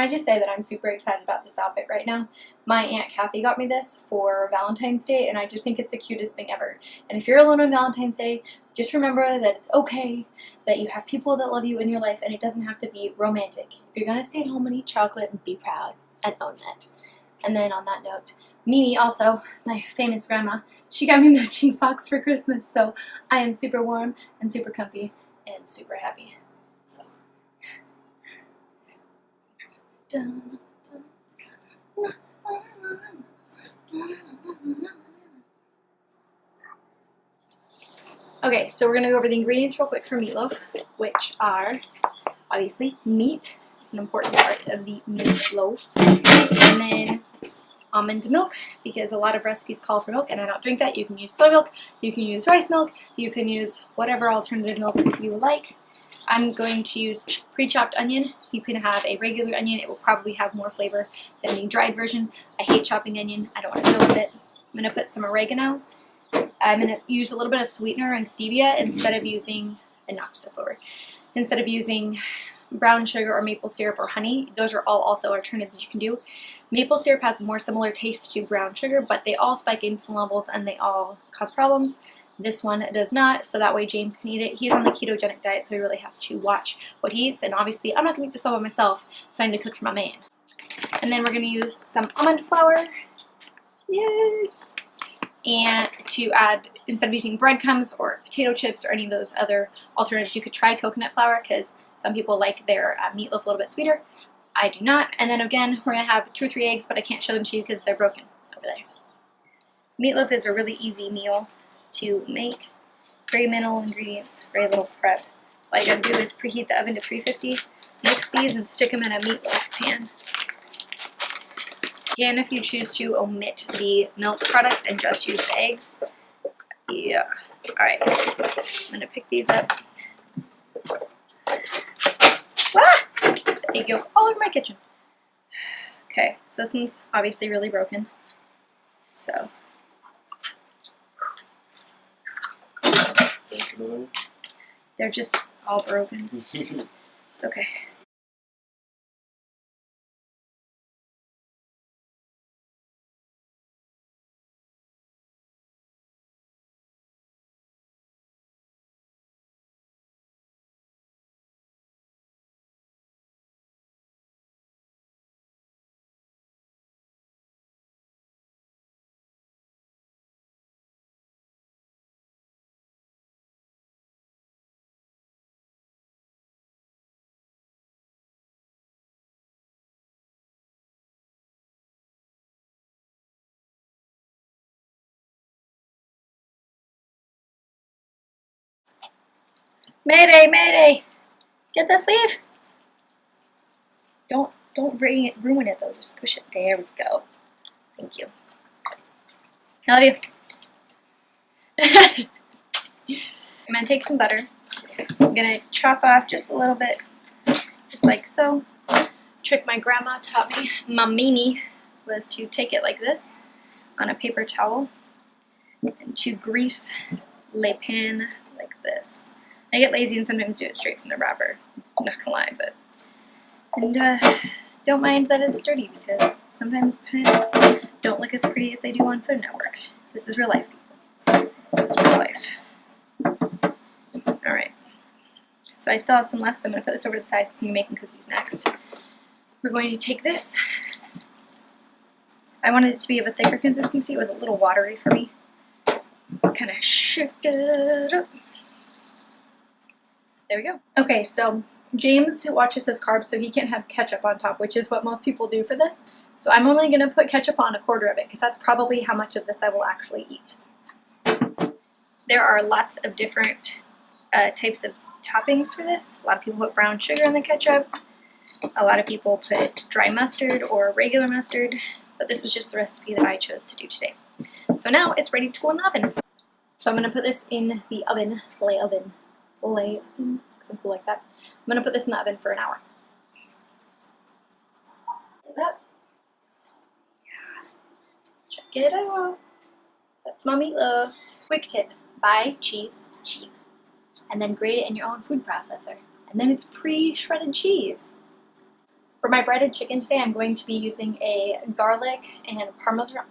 I just say that I'm super excited about this outfit right now? My Aunt Kathy got me this for Valentine's Day, and I just think it's the cutest thing ever. And if you're alone on Valentine's Day, just remember that it's okay, that you have people that love you in your life, and it doesn't have to be romantic. If you're going to stay at home and eat chocolate, be proud and own that. And then on that note, Mimi, also, my famous grandma, she got me matching socks for Christmas, so I am super warm and super comfy and super happy. So. Okay, so we're going to go over the ingredients real quick for meatloaf, which are, obviously, meat. It's an important part of the meatloaf. And then almond milk, because a lot of recipes call for milk, and I don't drink that. You can use soy milk, you can use rice milk, you can use whatever alternative milk you like. I'm going to use pre-chopped onion. You can have a regular onion. It will probably have more flavor than the dried version. I hate chopping onion. I don't want to deal with it. I'm going to put some oregano. I'm going to use a little bit of sweetener and stevia instead of using, and knock stuff over, instead of using brown sugar or maple syrup or honey. Those are all also alternatives that you can do. Maple syrup has a more similar taste to brown sugar, but they all spike insulin levels and they all cause problems. This one does not, so that way James can eat it. He's on the ketogenic diet, so he really has to watch what he eats, and obviously I'm not going to eat this all by myself, so I need to cook for my man. And then we're going to use some almond flour. Yay! And to add, instead of using breadcrumbs or potato chips or any of those other alternatives, you could try coconut flour, because some people like their meatloaf a little bit sweeter. I do not. And then again, we're going to have 2 or 3 eggs, but I can't show them to you because they're broken over there. Meatloaf is a really easy meal to make. Very minimal ingredients, very little prep. All you gotta do is preheat the oven to 350, mix these and stick them in a meatloaf pan. Again, if you choose to omit the milk products and just use the eggs. Yeah. Alright. I'm gonna pick these up. Ah! There's egg yolk all over my kitchen. Okay, so this one's obviously really broken. So they're just all broken. Okay. Mayday, mayday! Get the sleeve! Don't ruin it though, just push it. There we go. Thank you. I love you. I'm gonna take some butter. I'm gonna chop off just a little bit, just like so. Trick my grandma taught me, my Mimi, was to take it like this on a paper towel and to grease le pan like this. I get lazy and sometimes do it straight from the wrapper. I'm not gonna lie, but don't mind that it's dirty, because sometimes pants don't look as pretty as they do on Food Network. This is real life, people. This is real life. Alright. So I still have some left, so I'm going to put this over to the side because I'm making cookies next. We're going to take this. I wanted it to be of a thicker consistency. It was a little watery for me. Kind of shake it up. There we go. Okay, so James watches his carbs, so he can't have ketchup on top, which is what most people do for this. So I'm only going to put ketchup on 1/4 of it, because that's probably how much of this I will actually eat. There are lots of different types of toppings for this. A lot of people put brown sugar in the ketchup. A lot of people put dry mustard or regular mustard, but this is just the recipe that I chose to do today. So now it's ready to go in the oven. So I'm going to put this in the oven, something like that. I'm going to put this in the oven for an hour. Check it out. That's my meatloaf. Quick tip, buy cheese cheap and then grate it in your own food processor. And then it's pre-shredded cheese. For my breaded chicken today, I'm going to be using a garlic and parmesan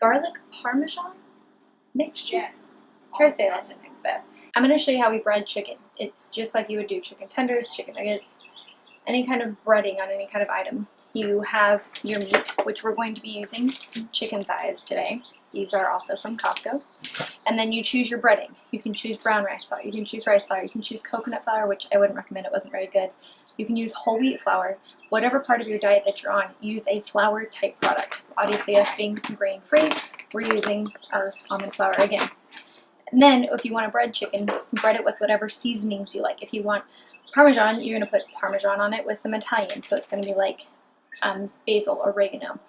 garlic parmesan mixture. Yes. Try to say that 10 times fast. I'm going to show you how we bread chicken. It's just like you would do chicken tenders, chicken nuggets, any kind of breading on any kind of item. You have your meat, which we're going to be using chicken thighs today. These are also from Costco. And then you choose your breading. You can choose brown rice flour, you can choose rice flour, you can choose coconut flour, which I wouldn't recommend, it wasn't very good. You can use whole wheat flour. Whatever part of your diet that you're on, use a flour type product. Obviously, us being grain free, we're using our almond flour again. And then if you want to bread chicken, bread it with whatever seasonings you like. If you want Parmesan, you're going to put Parmesan on it with some Italian. So it's going to be like basil, oregano,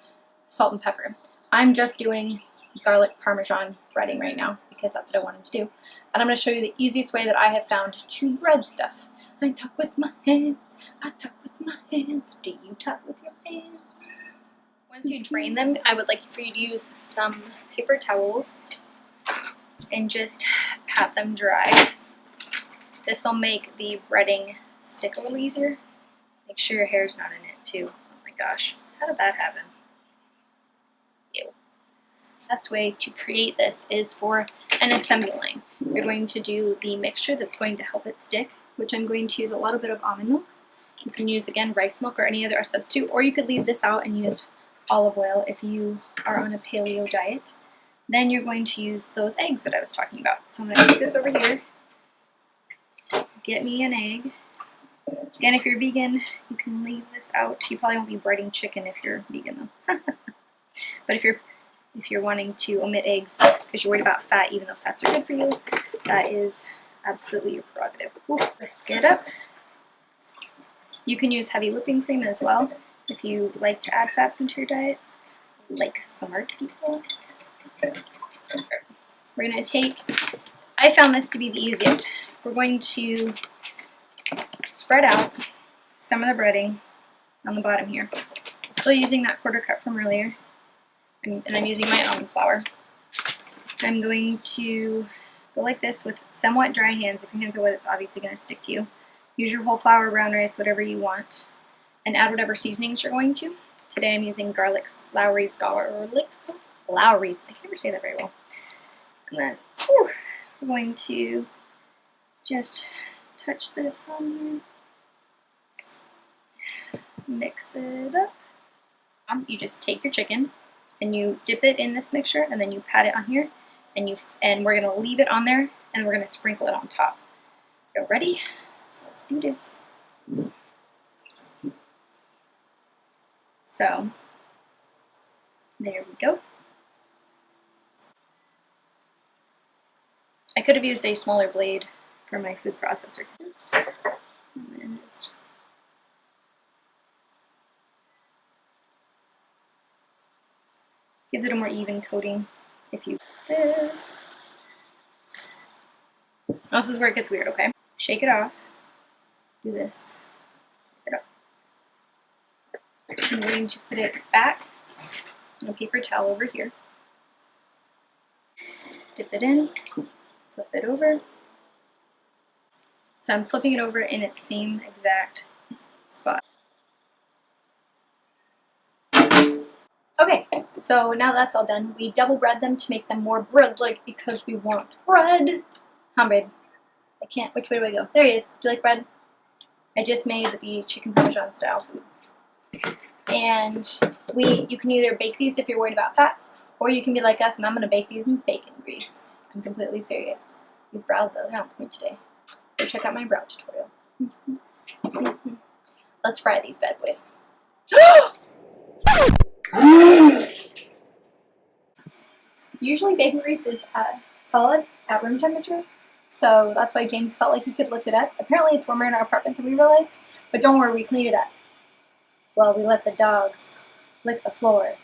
salt and pepper. I'm just doing garlic Parmesan breading right now because that's what I wanted to do. And I'm going to show you the easiest way that I have found to bread stuff. I talk with my hands, I talk with my hands. Do you talk with your hands? Once you drain them, I would like for you to use some paper towels and just pat them dry. This will make the breading stick a little easier. Make sure your hair's not in it too. Oh my gosh, how did that happen? Ew. Best way to create this is for an assembly line. You're going to do the mixture that's going to help it stick, which I'm going to use a little bit of almond milk. You can use, again, rice milk or any other substitute, or you could leave this out and use olive oil if you are on a paleo diet. Then you're going to use those eggs that I was talking about. So I'm going to take this over here, get me an egg. Again, if you're vegan, you can leave this out. You probably won't be breading chicken if you're vegan though. But if you're wanting to omit eggs because you're worried about fat, even though fats are good for you, that is absolutely your prerogative. Whisk it up. You can use heavy whipping cream as well if you like to add fat into your diet, like smart people. We're going to take, I found this to be the easiest. We're going to spread out some of the breading on the bottom here. I'm still using that quarter cup from earlier, and I'm using my almond flour. I'm going to go like this with somewhat dry hands. If your hands are wet, it's obviously going to stick to you. Use your whole flour, brown rice, whatever you want, and add whatever seasonings you're going to. Today I'm using Lowry's, I can never say that very well. And then we're going to just touch this on here, mix it up. You just take your chicken and you dip it in this mixture, and then you pat it on here, and we're gonna leave it on there, and we're gonna sprinkle it on top. You're ready? So do this. So there we go. I could have used a smaller blade for my food processor. And then just gives it a more even coating if you do this. This is where it gets weird, okay? Shake it off. Do this. Shake it up. I'm going to put it back on a paper towel over here. Dip it in. Flip it over. So I'm flipping it over in its same exact spot. Okay, so now that's all done. We double bread them to make them more bread-like because we want bread. Babe? I can't. Which way do I go? There he is. Do you like bread? I just made the chicken parmesan style food. And you can either bake these if you're worried about fats, or you can be like us, and I'm going to bake these in bacon grease. I'm completely serious. These brows are on point today. Go check out my brow tutorial. Let's fry these bad boys. Usually bacon grease is solid at room temperature, so that's why James felt like he could lift it up. Apparently it's warmer in our apartment than we realized, but don't worry, we cleaned it up. Well, we let the dogs lick the floor.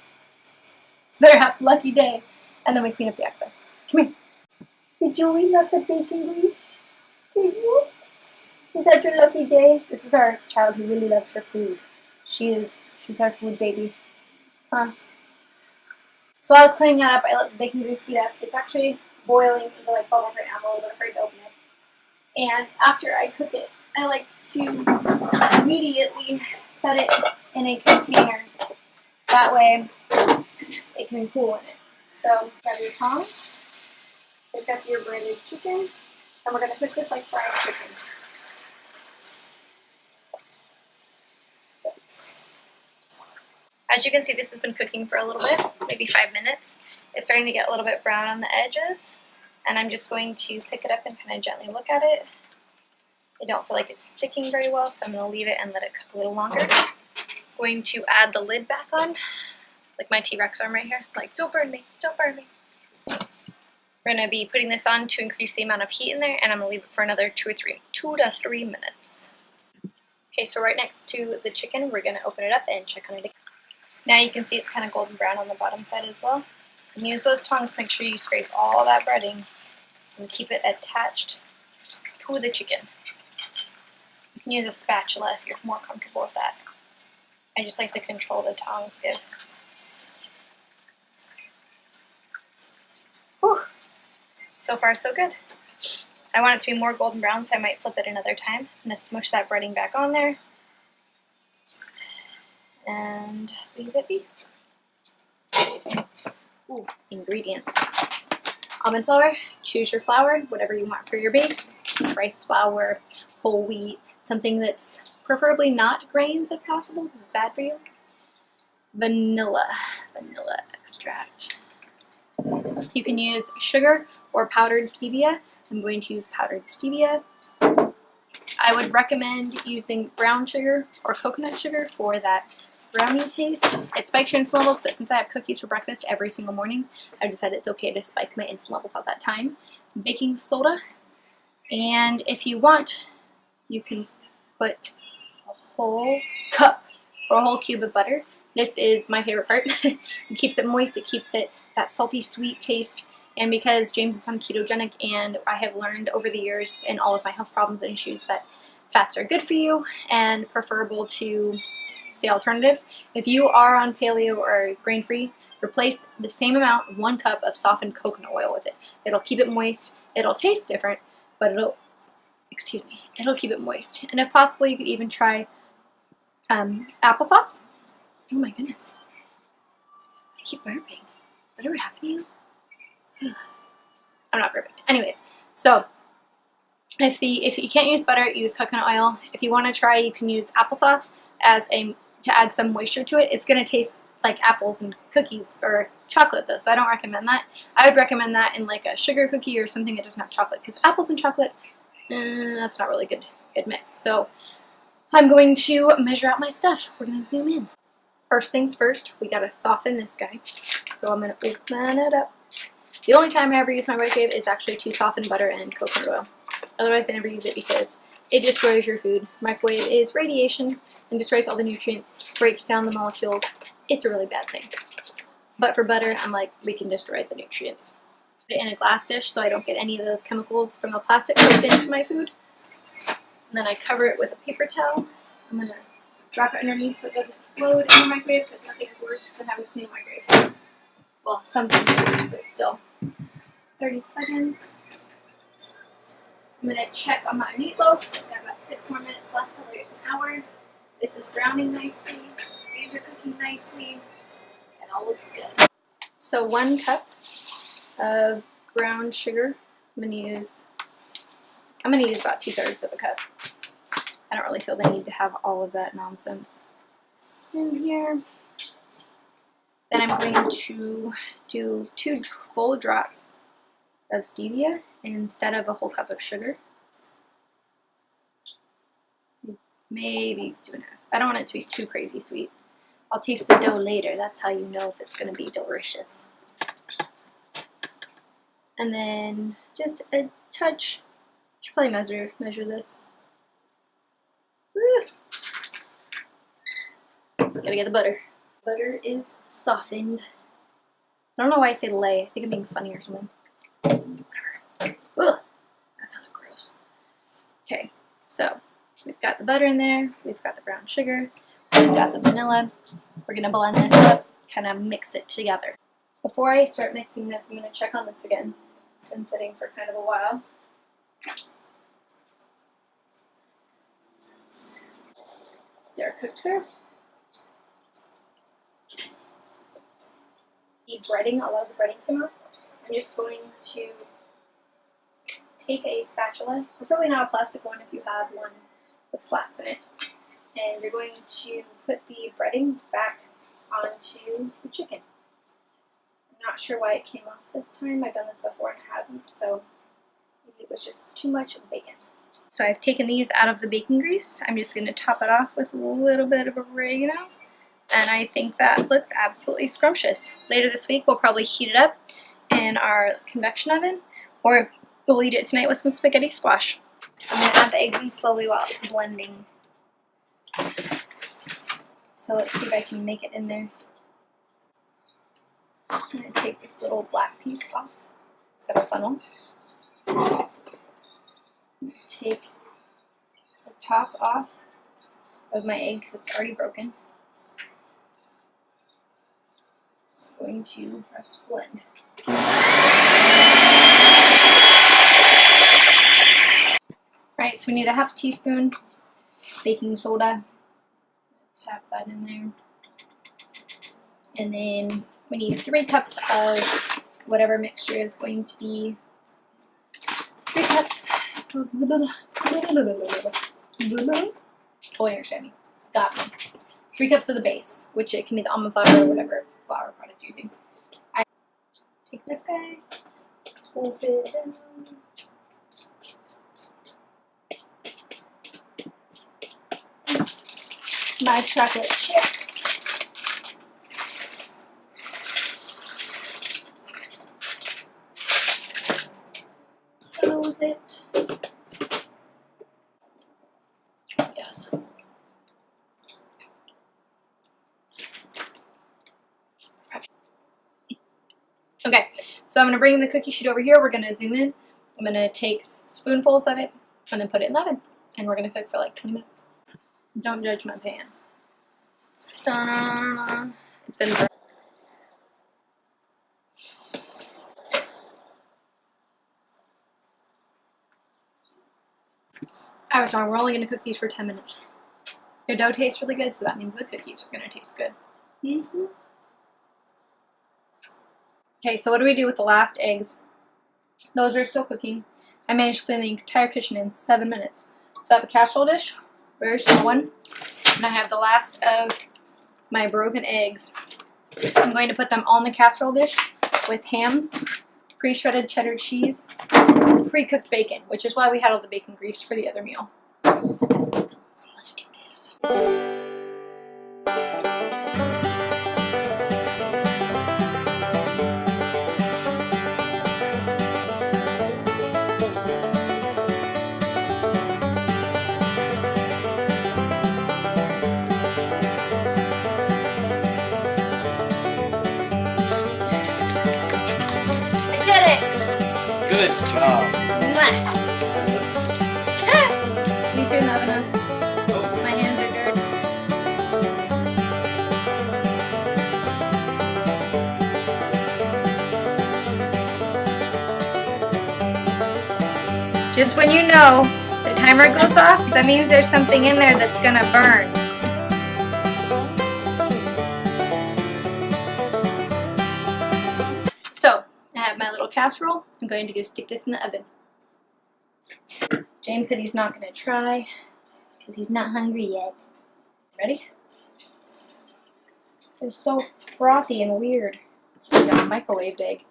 It's their lucky day, and then we clean up the excess. Come here. Did you always love the bacon grease? Did you? Is that your lucky day? This is our child who really loves her food. She's our food baby. Huh? So I was cleaning that up. I let the bacon grease heat up. It's actually boiling into like bubbles right now. I'm a little bit afraid to open it. And after I cook it, I like to immediately set it in a container. That way it can cool in it. So grab your tongs, pick up your breaded chicken, and we're going to cook this like fried chicken. As you can see, this has been cooking for a little bit, maybe 5 minutes. It's starting to get a little bit brown on the edges, and I'm just going to pick it up and kind of gently look at it. I don't feel like it's sticking very well, so I'm going to leave it and let it cook a little longer. Going to add the lid back on, like my T-Rex arm right here. Like, don't burn me, don't burn me. We're going to be putting this on to increase the amount of heat in there, and I'm going to leave it for another 2 to 3 minutes. Okay, so right next to the chicken, we're going to open it up and check on it again. Now you can see it's kind of golden brown on the bottom side as well. And use those tongs, make sure you scrape all that breading and keep it attached to the chicken. You can use a spatula if you're more comfortable with that. I just like the control the tongs give. Whew. So far so good. I want it to be more golden brown, so I might flip it another time. I'm going to smush that breading back on there. And leave it be. Ooh, ingredients. Almond flour, choose your flour, whatever you want for your base. Rice flour, whole wheat, something that's preferably not grains if possible, because it's bad for you. Vanilla extract. You can use sugar or powdered stevia. I'm going to use powdered stevia. I would recommend using brown sugar or coconut sugar for that brownie taste. It spikes your insulin levels, but since I have cookies for breakfast every single morning, I've decided it's okay to spike my insulin levels at that time. Baking soda, and if you want, you can put a whole cup or a whole cube of butter. This is my favorite part. It keeps it moist, it keeps it that salty sweet taste, and because James is on ketogenic and I have learned over the years in all of my health problems and issues that fats are good for you and preferable to say alternatives. If you are on paleo or grain-free, replace the same amount, 1 cup of softened coconut oil with it. It'll keep it moist. It'll taste different, but it'll keep it moist. And if possible, you could even try applesauce. Oh my goodness. I keep burping. Does that ever happen to you? I'm not perfect. Anyways, so if you can't use butter, use coconut oil. If you want to try, you can use applesauce to add some moisture to it. It's going to taste like apples and cookies or chocolate though, so I don't recommend that. I would recommend that in like a sugar cookie or something that doesn't have chocolate, because apples and chocolate, that's not really good mix. So I'm going to measure out my stuff. We're going to zoom in. First things first, we got to soften this guy. So I'm going to open it up. The only time I ever use my microwave is actually to soften butter and coconut oil. Otherwise I never use it because it destroys your food. Microwave is radiation and destroys all the nutrients, breaks down the molecules. It's a really bad thing. But for butter, I'm like, we can destroy the nutrients. Put it in a glass dish so I don't get any of those chemicals from the plastic put into my food. And then I cover it with a paper towel. I'm going to drop it underneath so it doesn't explode in the microwave, because nothing is worse than having a clean microwave. Well, some things are worse, but still. 30 seconds. I'm going to check on my meatloaf. I've got about 6 more minutes left till there's an hour. This is browning nicely. These are cooking nicely. It all looks good. So 1 cup of brown sugar. I'm going to use about 2/3 of a cup. I don't really feel the need to have all of that nonsense in here. Then I'm going to do 2 full drops of stevia instead of a whole cup of sugar. Maybe 2.5. I don't want it to be too crazy sweet. I'll taste the dough later. That's how you know if it's going to be delicious. And then just a touch. Should probably measure this. Woo. Gotta get the butter. Butter is softened. I don't know why I say lay. I think I'm being funny or something. Ugh, that sounded gross. Okay, so we've got the butter in there. We've got the brown sugar. We've got the vanilla. We're gonna blend this up, kind of mix it together. Before I start mixing this, I'm gonna check on this again. It's been sitting for kind of a while. they're cooked through. The breading, a lot of the breading came off. I'm just going to take a spatula, preferably not a plastic one if you have one with slats in it, and you're going to put the breading back onto the chicken. I'm not sure why it came off this time. I've done this before and it hasn't, so maybe it was just too much bacon. So I've taken these out of the bacon grease. I'm just going to top it off with a little bit of oregano, and I think that looks absolutely scrumptious. Later this week we'll probably heat it up in our convection oven, or we'll eat it tonight with some spaghetti squash. I'm going to add the eggs in slowly while it's blending. So let's see if I can make it in there. I'm going to take this little black piece off. It's got a funnel. Take the top off of my egg because it's already broken. I'm going to press blend. Right, so we need a half teaspoon baking soda. Tap that in there. And then we need 3 cups of whatever mixture is going to be 3 cups. Totally understand me. Got me. 3 cups of the base, which it can be the almond flour or whatever flour product you're using. I take this guy, swoop it down. My chocolate chips. Close it. Yes. Okay, so I'm going to bring the cookie sheet over here. We're going to zoom in. I'm going to take spoonfuls of it and then put it in the oven. And we're going to cook for like 20 minutes. Don't judge my pan. Ta-da. It's been burnt. I was wrong. We're only going to cook these for 10 minutes. Your dough tastes really good, so that means the cookies are going to taste good. Okay, so what do we do with the last eggs? Those are still cooking. I managed to clean the entire kitchen in 7 minutes. So I have a casserole dish, very small one, and I have the last of my broken eggs. I'm going to put them all in the casserole dish with ham, pre-shredded cheddar cheese, pre-cooked bacon, which is why we had all the bacon grease for the other meal. Let's do this. Good job. You too, Navana. My hands are dirty. Just when you know the timer goes off, that means there's something in there that's gonna burn. So, I have my little casserole. I'm going to go stick this in the oven. James said he's not going to try because he's not hungry yet. Ready? They're so frothy and weird. It's like a microwaved egg.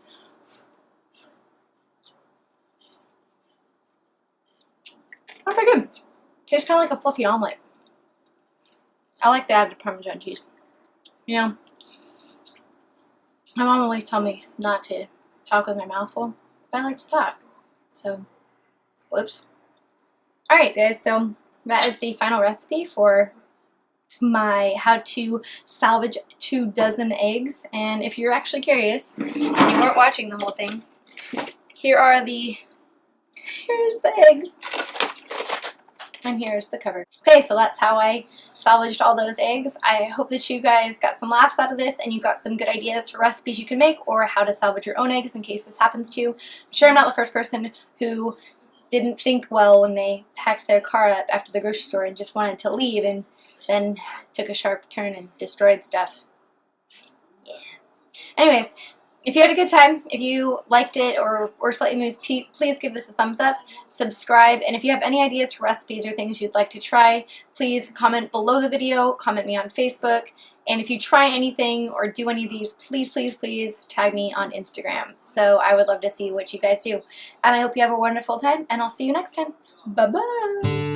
Oh, pretty good. Tastes kind of like a fluffy omelet. I like the added Parmesan cheese. You know, my mom always told me not to talk with my mouth full, but I like to talk. So, whoops. Alright guys, so that is the final recipe for my how to salvage 2 dozen eggs. And if you're actually curious and you weren't watching the whole thing, here's the eggs. And here's the cover. Okay, so that's how I salvaged all those eggs. I hope that you guys got some laughs out of this and you got some good ideas for recipes you can make or how to salvage your own eggs in case this happens to you. I'm sure I'm not the first person who didn't think well when they packed their car up after the grocery store and just wanted to leave, and then took a sharp turn and destroyed stuff. Yeah. Anyways, if you had a good time, if you liked it or slightly amused, please give this a thumbs up, subscribe, and if you have any ideas for recipes or things you'd like to try, please comment below the video, comment me on Facebook, and if you try anything or do any of these, please, please, please tag me on Instagram. So I would love to see what you guys do. And I hope you have a wonderful time, and I'll see you next time. Bye-bye!